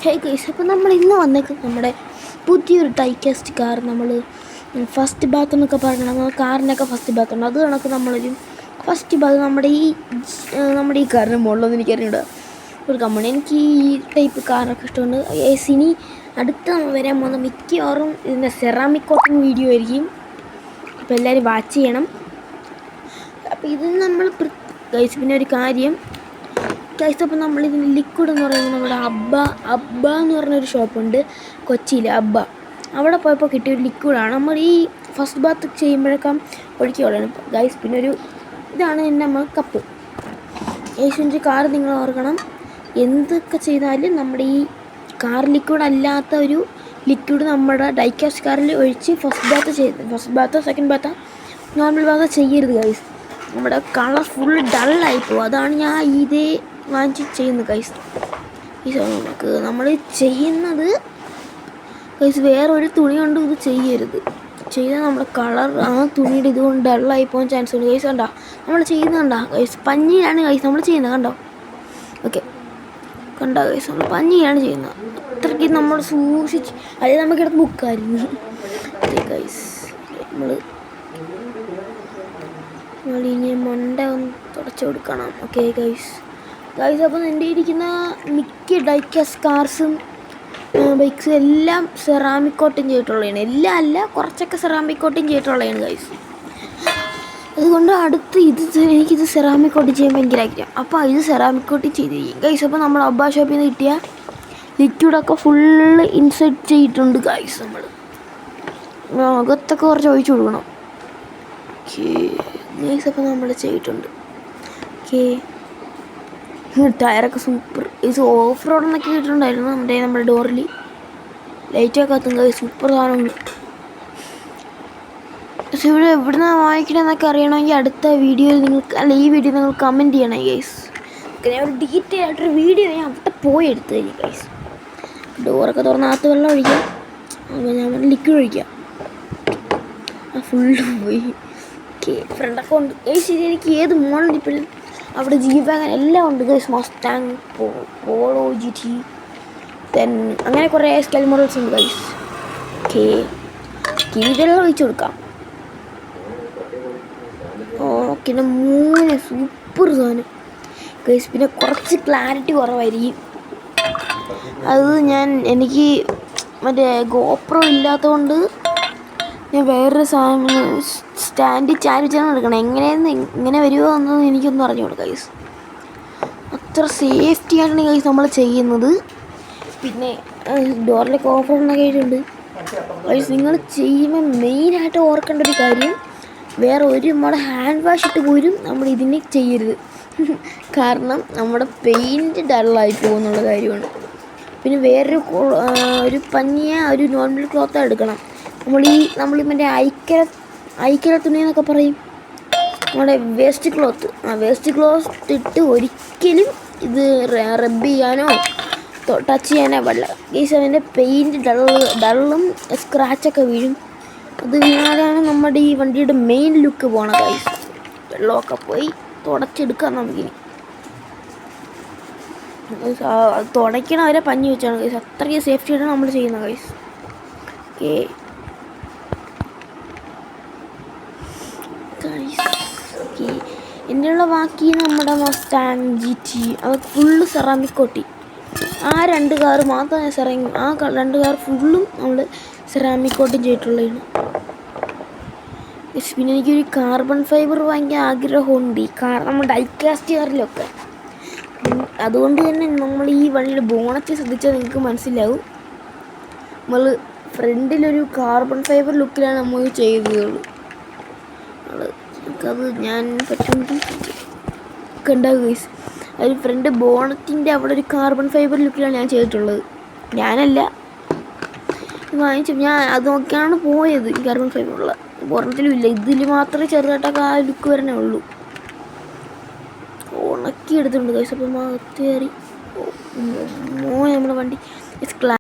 Hey guys, അപ്പോൾ നമ്മൾ ഇന്ന് വന്നേക്കും നമ്മുടെ പുതിയൊരു ഡൈകാസ്റ്റ് കാർ. നമ്മൾ ഫസ്റ്റ് ബാത്ത് എന്നൊക്കെ പറയണം, നമ്മൾ കാറിനൊക്കെ ഫസ്റ്റ് ബാത്ത് ഉണ്ട്. അത് കണക്ക് നമ്മളൊരു ഫസ്റ്റ് ബാത്ത് നമ്മുടെ ഈ കാറിന് മുകളിലൊന്നും എനിക്കറിയില്ല ഒരു കമ്പനി. എനിക്ക് ഈ ടൈപ്പ് കാറൊക്കെ ഇഷ്ടമുണ്ട്. ഇനി അടുത്ത വരാൻ പോകുന്ന മിക്കവാറും ഇതിൻ്റെ സെറാമിക് കോട്ടിങ് വീഡിയോ ആയിരിക്കും. അപ്പോൾ എല്ലാവരും വാച്ച് ചെയ്യണം. അപ്പോൾ ഇത് നമ്മൾ ഗൈസ് പിന്നെ ഒരു കാര്യം ഗൈസ്, അപ്പോൾ നമ്മളിതിന് ലിക്വിഡ് എന്ന് പറയുമ്പോൾ നമ്മുടെ അബ്ബ എന്ന് പറഞ്ഞൊരു ഷോപ്പുണ്ട് കൊച്ചിയിൽ, അബ്ബ. അവിടെ പോയപ്പോൾ കിട്ടിയൊരു ലിക്വിഡാണ്. നമ്മൾ ഈ ഫസ്റ്റ് ബാത്ത് ചെയ്യുമ്പോഴൊക്കെ ഒഴിക്കുകയുള്ളതാണ് ഗൈസ്. പിന്നെ ഒരു ഇതാണ് നമ്മൾ കപ്പ്. യേശുവിൻ്റെ കാർ നിങ്ങൾ ഓർക്കണം, എന്തൊക്കെ ചെയ്താലും നമ്മുടെ ഈ കാർ ലിക്വിഡ് അല്ലാത്ത ഒരു ലിക്വിഡ് നമ്മുടെ ഡൈകാസ്റ്റ് കാറിൽ ഒഴിച്ച് first bath second bath normal bath ചെയ്യരുത് ഗൈസ്. നമ്മുടെ കളർ ഫുൾ ഡള്ളായിപ്പോവും. അതാണ് ഞാൻ ഇതേ വാങ്ങിച്ച് ചെയ്യുന്നത് ഗൈസ്. നമുക്ക് നമ്മൾ ചെയ്യുന്നത് ഗൈസ് വേറൊരു തുണി കൊണ്ട് ഇത് ചെയ്യരുത്. ചെയ്താൽ നമ്മുടെ കളർ ആ തുണിയുടെ ഇതുകൊണ്ട് ഡള്ളായി പോകാൻ ചാൻസ് ഉണ്ട് ഗൈസ്. കണ്ടോ നമ്മൾ ചെയ്യുന്നുണ്ടോ ഗൈസ്? പഞ്ഞിയാണ് ഗൈസ് നമ്മൾ ചെയ്യുന്നത്, കണ്ടോ? ഓക്കെ, കണ്ടോ ഗൈസ്? നമ്മൾ പഞ്ഞിയാണ് ചെയ്യുന്നത്. അത്രയ്ക്ക് നമ്മൾ സൂക്ഷിച്ച്, അതായത് നമുക്കിടത്ത് ബുക്കായിരുന്നു ഗൈസ്. ഇനി മണ്ട ഒന്ന് തുടച്ചു കൊടുക്കണം. Okay guys. അപ്പോൾ എൻ്റെ ഇരിക്കുന്ന മിക്ക ഡൈകാസ്റ്റ് കാർസും ബൈക്സും എല്ലാം സെറാമിക് കോട്ടിങ് ചെയ്തിട്ടുള്ളതാണ്. എല്ലാം അല്ല, കുറച്ചൊക്കെ സെറാമിക് കോട്ടിങ് ചെയ്തിട്ടുള്ളതാണ് ഗൈസ്. അതുകൊണ്ട് അടുത്ത് എനിക്കിത് സെറാമിക് കോട്ടിങ് ചെയ്യാൻ ഭയങ്കര ആഗ്രഹം. അപ്പോൾ ഇത് സെറാമിക് കോട്ടിങ് ചെയ്തിരിക്കും ഗൈസ്. അപ്പോൾ നമ്മൾ അബ്ബ ഷോപ്പിൽ നിന്ന് കിട്ടിയ ലിക്വിഡൊക്കെ ഫുള്ള് ഇൻസെർട്ട് ചെയ്തിട്ടുണ്ട് ഗൈസ്. നമ്മൾ അകത്തൊക്കെ കുറച്ച് ഒഴിച്ചു കൊടുക്കണം. ഓക്കെ ഗൈസ്, അപ്പോൾ നമ്മൾ ചെയ്തിട്ടുണ്ട്. ഓക്കെ, ടയറൊക്കെ സൂപ്പർ. ഇത് ഓഫ് റോഡെന്നൊക്കെ കിട്ടിയിട്ടുണ്ടായിരുന്നു നമ്മുടെ ഡോറിൽ ലൈറ്റൊക്കെ കത്തും ഗൈസ്. സൂപ്പർ സാധനമുണ്ട്. പക്ഷെ ഇവിടെ എവിടുന്നാണ് വാങ്ങിക്കണമെന്നൊക്കെ അറിയണമെങ്കിൽ അടുത്ത വീഡിയോയിൽ ഈ വീഡിയോ നിങ്ങൾ കമൻറ്റ് ചെയ്യണം ഗൈസ്. ഞാൻ ഒരു ഡീറ്റെയിൽ ആയിട്ടൊരു വീഡിയോ ഞാൻ അവിടെ പോയി എടുത്തു തരും ഗൈസ്. ഡോറൊക്കെ തുറന്നകത്ത് വെള്ളം ഒഴിക്കാം, ഞാൻ ലിക്വിഡ് ഒഴിക്കാം. ഫുള്ള് പോയി. ഓക്കെ, ഫ്രണ്ടൊക്കെ ഉണ്ട് ഗൈസ്. എനിക്ക് ഏത് മോഡൽ ഇപ്പോഴും അവിടെ ജീവാഗൻ എല്ലാം ഉണ്ട് ഗൈസ്. മസ്റ്റാങ്, പോളോ, GT, അങ്ങനെ കുറേ സ്കെൽ മോഡൽസ് ഉണ്ട് ഗൈസ്. ഓക്കെ, ഇതെല്ലാം ഒഴിച്ചു കൊടുക്കാം. ഓക്കെ, 3 സൂപ്പർ സാധനം ഗൈസ്. പിന്നെ കുറച്ച് ക്ലാരിറ്റി കുറവായിരിക്കും. അത് എനിക്ക് മറ്റേ ഗോപ്രോ ഇല്ലാത്തതുകൊണ്ട് ഞാൻ വേറൊരു സാധനം സ്റ്റാൻഡ് ചാരിച്ചാണ് എടുക്കണം. ഇങ്ങനെ വരുമോ എന്നൊന്നും എനിക്കൊന്നും അറിഞ്ഞുകൂടാ ഗൈസ്. അത്ര സേഫ്റ്റിയാണ് ഗൈസ് നമ്മൾ ചെയ്യുന്നത്. പിന്നെ ഡോറിലേക്ക് ഓഫർ എന്നൊക്കെ ആയിട്ടുണ്ട് ഗൈസ്. നിങ്ങൾ ചെയ്യുമ്പോൾ മെയിനായിട്ട് ഓർക്കേണ്ട ഒരു കാര്യം, വേറെ ഒരു നമ്മുടെ ഹാൻഡ് വാഷ് ഇട്ട് പോലും നമ്മൾ ഇതിനെ ചെയ്യരുത്. കാരണം നമ്മുടെ പെയിൻറ്റ് ഡള്ളായി പോകുന്നുള്ള കാര്യമാണ്. പിന്നെ ഒരു പഞ്ഞിയ ഒരു നോർമൽ ക്ലോത്ത് എടുക്കണം. നമ്മൾ മറ്റേ ഐക്കര തുണി എന്നൊക്കെ പറയും, നമ്മുടെ വേസ്റ്റ് ക്ലോത്ത് ഇട്ട് ഒരിക്കലും ഇത് റബ്ബ് ചെയ്യാനോ ടച്ച് ചെയ്യാനോ പാടില്ല ഗൈസ്. അതിൻ്റെ പെയിൻറ്റ് ഡള്ളും സ്ക്രാച്ചൊക്കെ വീഴും. അത് വീണാലാണ് നമ്മുടെ ഈ വണ്ടിയുടെ മെയിൻ ലുക്ക് പോകണം ഗൈസ്. വെള്ളമൊക്കെ പോയി തുടച്ചെടുക്കാം നമുക്കിനി. തുടയ്ക്കണ വരെ പഞ്ഞി വെച്ചാണ് ഗൈസ്. അത്രയ്ക്ക് സേഫ്റ്റിയാണ് നമ്മൾ ചെയ്യുന്നത് ഗൈസ്. ഓക്കെ ഓക്കെ, എന്നുള്ള ബാക്കി നമ്മുടെ മസ്റ്റാങ്, GT അത് ഫുള്ള് സെറാമിക് കോട്ടി. ആ 2 കാർ മാത്രം ആ 2 കാർ ഫുള്ളും നമ്മൾ സെറാമിക് കോട്ടിങ് ചെയ്തിട്ടുള്ളതാണ്. പിന്നെ എനിക്കൊരു കാർബൺ ഫൈബർ ഭയങ്കര ആഗ്രഹമുണ്ട് ഈ നമ്മുടെ ഡൈകാസ്റ്റ് കാറിലൊക്കെ. അതുകൊണ്ട് തന്നെ നമ്മൾ ഈ വണ്ടിയുടെ ബോണറ്റ് ശ്രദ്ധിച്ചാൽ നിങ്ങൾക്ക് മനസ്സിലാവും. നമ്മൾ ഫ്രണ്ടിലൊരു കാർബൺ ഫൈബർ ലുക്കിലാണ് നമ്മൾ ചെയ്തതുള്ളൂ. അത് ഞാൻ പറ്റുമെങ്കിൽ ഉണ്ടാവും ഗൈസ്. ഒരു ഫ്രണ്ട് ബോണറ്റിൻ്റെ അവിടെ ഒരു കാർബൺ ഫൈബർ ലുക്കിലാണ് ഞാൻ ചെയ്തിട്ടുള്ളത്. ഞാനല്ല വാങ്ങിച്ചു, ഞാൻ അത് നോക്കിയാണ് പോയത്. ഈ കാർബൺ ഫൈബറുള്ള ബോണറ്റിലും ഇല്ല, ഇതിൽ മാത്രമേ ചെറുതായിട്ടൊക്കെ ആ ലുക്ക് വരണേ ഉള്ളൂ. ഉണക്കി എടുത്തിട്ടുണ്ട് ഗൈസ്. അപ്പം കയറി നമ്മുടെ വണ്ടി